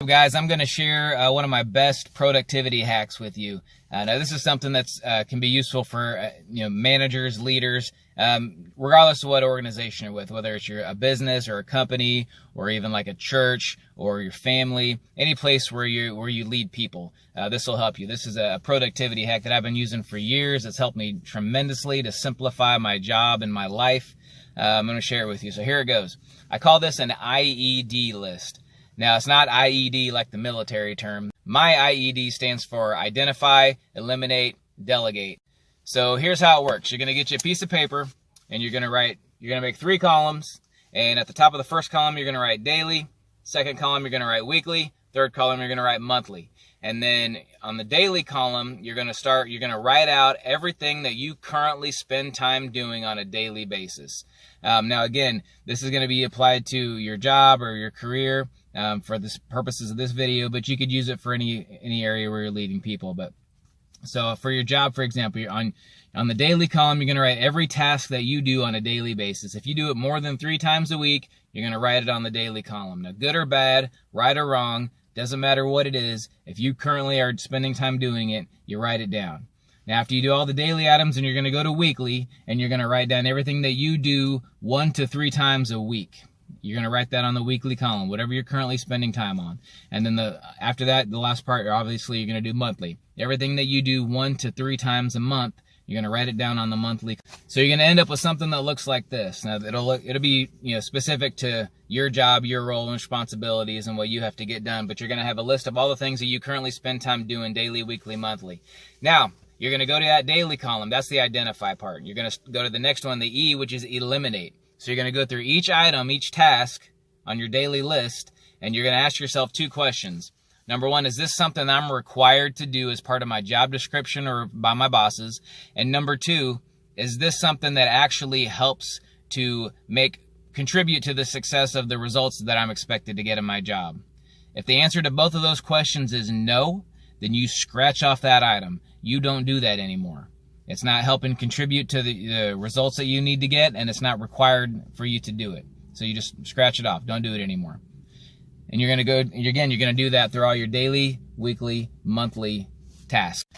Guys, I'm going to share one of my best productivity hacks with you. Now, this is something that's can be useful for managers, leaders, regardless of what organization you're with, whether it's a business or a company or even like a church or your family, any place where you lead people. This will help you. This is a productivity hack that I've been using for years. It's helped me tremendously to simplify my job and my life. I'm going to share it with you. So here it goes. I call this an IED list. Now, it's not IED like the military term. My IED stands for identify, eliminate, delegate. So here's how it works. You're going to get you a piece of paper and you're going to make 3 columns. And at the top of the first column, you're going to write daily. Second column, you're going to write weekly. Third column, you're going to write monthly. And then on the daily column, you're going to write out everything that you currently spend time doing on a daily basis. Now, again, this is going to be applied to your job or your career. For the purposes of this video, but you could use it for any area where you're leading people. But so for your job, for example, you're on the daily column, you're going to write every task that you do on a daily basis. If you do it more than 3 times a week, you're going to write it on the daily column. Now, good or bad, right or wrong, doesn't matter what it is. If you currently are spending time doing it, you write it down. Now, after you do all the daily items, and you're going to go to weekly, and you're going to write down everything that you do 1 to 3 times a week. You're going to write that on the weekly column, whatever you're currently spending time on. And then after that, the last part, obviously, you're going to do monthly. Everything that you do 1 to 3 times a month, you're going to write it down on the monthly. So you're going to end up with something that looks like this. Now, it'll be specific to your job, your role and responsibilities and what you have to get done. But you're going to have a list of all the things that you currently spend time doing daily, weekly, monthly. Now, you're going to go to that daily column. That's the identify part. You're going to go to the next one, the E, which is eliminate. So you're going to go through each item, each task on your daily list, and you're going to ask yourself 2 questions. Number 1, is this something I'm required to do as part of my job description or by my bosses? And number 2, is this something that actually helps to contribute to the success of the results that I'm expected to get in my job? If the answer to both of those questions is no, then you scratch off that item. You don't do that anymore. It's not helping contribute to the results that you need to get, and it's not required for you to do it. So you just scratch it off. Don't do it anymore. And you're going to do that through all your daily, weekly, monthly tasks.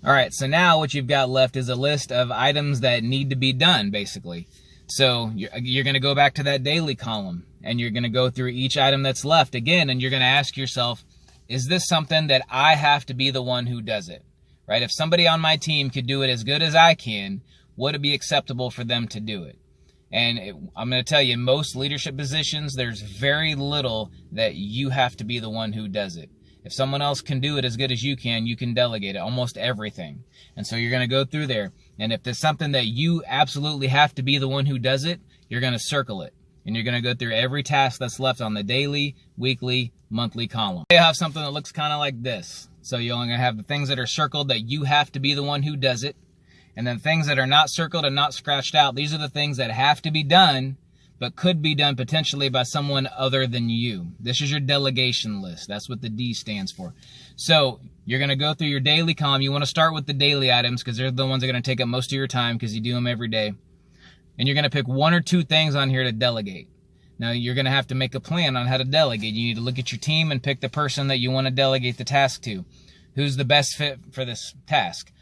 All right, so now what you've got left is a list of items that need to be done, basically. So you're going to go back to that daily column, and you're going to go through each item that's left again, and you're going to ask yourself, is this something that I have to be the one who does it? Right? If somebody on my team could do it as good as I can, would it be acceptable for them to do it? And I'm going to tell you, in most leadership positions, there's very little that you have to be the one who does it. If someone else can do it as good as you can delegate it, almost everything. And so you're going to go through there. And if there's something that you absolutely have to be the one who does it, you're going to circle it. And you're going to go through every task that's left on the daily, weekly, monthly column. You have something that looks kind of like this. So you're only going to have the things that are circled that you have to be the one who does it. And then things that are not circled and not scratched out, these are the things that have to be done, but could be done potentially by someone other than you. This is your delegation list. That's what the D stands for. So you're going to go through your daily column. You want to start with the daily items because they're the ones that are going to take up most of your time because you do them every day. And you're going to pick 1 or 2 things on here to delegate. Now, you're going to have to make a plan on how to delegate. You need to look at your team and pick the person that you want to delegate the task to. Who's the best fit for this task?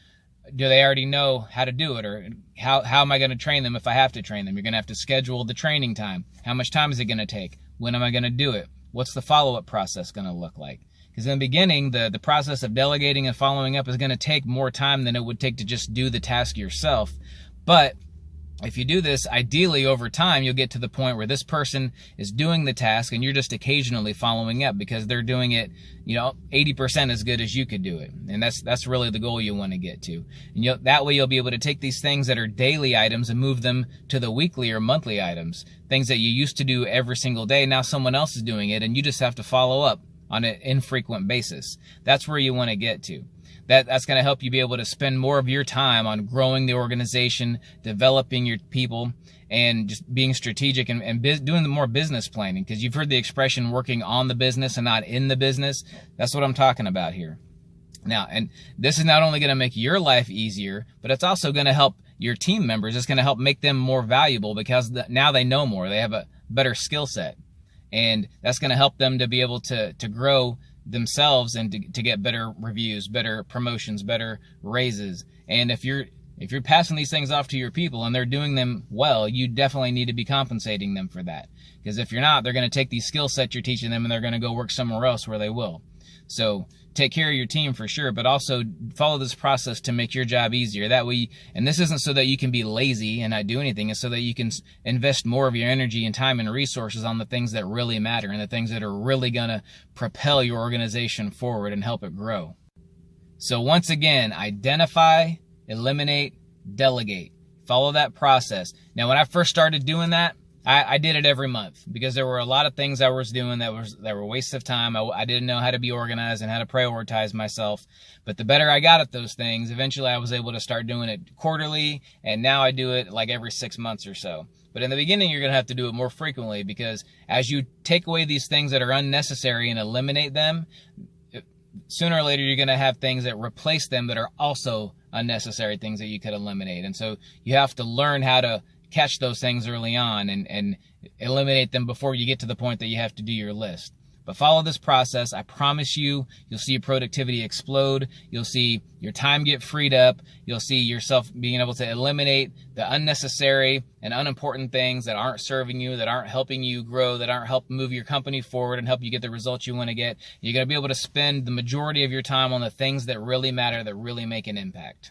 Do they already know how to do it? Or how am I going to train them if I have to train them? You're going to have to schedule the training time. How much time is it going to take? When am I going to do it? What's the follow-up process going to look like? Because in the beginning, the process of delegating and following up is going to take more time than it would take to just do the task yourself. But if you do this, ideally over time, you'll get to the point where this person is doing the task and you're just occasionally following up because they're doing it, 80% as good as you could do it. And that's really the goal you want to get to. And that way you'll be able to take these things that are daily items and move them to the weekly or monthly items. Things that you used to do every single day, now someone else is doing it and you just have to follow up on an infrequent basis. That's where you want to get to. That's going to help you be able to spend more of your time on growing the organization, developing your people, and just being strategic and doing the more business planning. Because you've heard the expression working on the business and not in the business. That's what I'm talking about here. Now, and this is not only going to make your life easier, but it's also going to help your team members. It's going to help make them more valuable because now they know more. They have a better skill set. And that's going to help them to be able to grow themselves and to get better reviews, better promotions, better raises. And if you're passing these things off to your people and they're doing them well, you definitely need to be compensating them for that. Because if you're not, they're going to take these skill sets you're teaching them and they're going to go work somewhere else where they will. So take care of your team for sure, but also follow this process to make your job easier. That way, and this isn't so that you can be lazy and not do anything, it's so that you can invest more of your energy and time and resources on the things that really matter and the things that are really going to propel your organization forward and help it grow. So once again, identify, eliminate, delegate. Follow that process. Now, when I first started doing that, I did it every month because there were a lot of things I was doing that were wastes of time. I didn't know how to be organized and how to prioritize myself. But the better I got at those things, eventually I was able to start doing it quarterly, and now I do it like every 6 months or so. But in the beginning, you're going to have to do it more frequently, because as you take away these things that are unnecessary and eliminate them, sooner or later you're going to have things that replace them that are also unnecessary things that you could eliminate. And so you have to learn how to catch those things early on and eliminate them before you get to the point that you have to do your list. But follow this process. I promise you'll see your productivity explode. You'll see your time get freed up. You'll see yourself being able to eliminate the unnecessary and unimportant things that aren't serving you, that aren't helping you grow, that aren't helping move your company forward and help you get the results you want to get. You're going to be able to spend the majority of your time on the things that really matter, that really make an impact.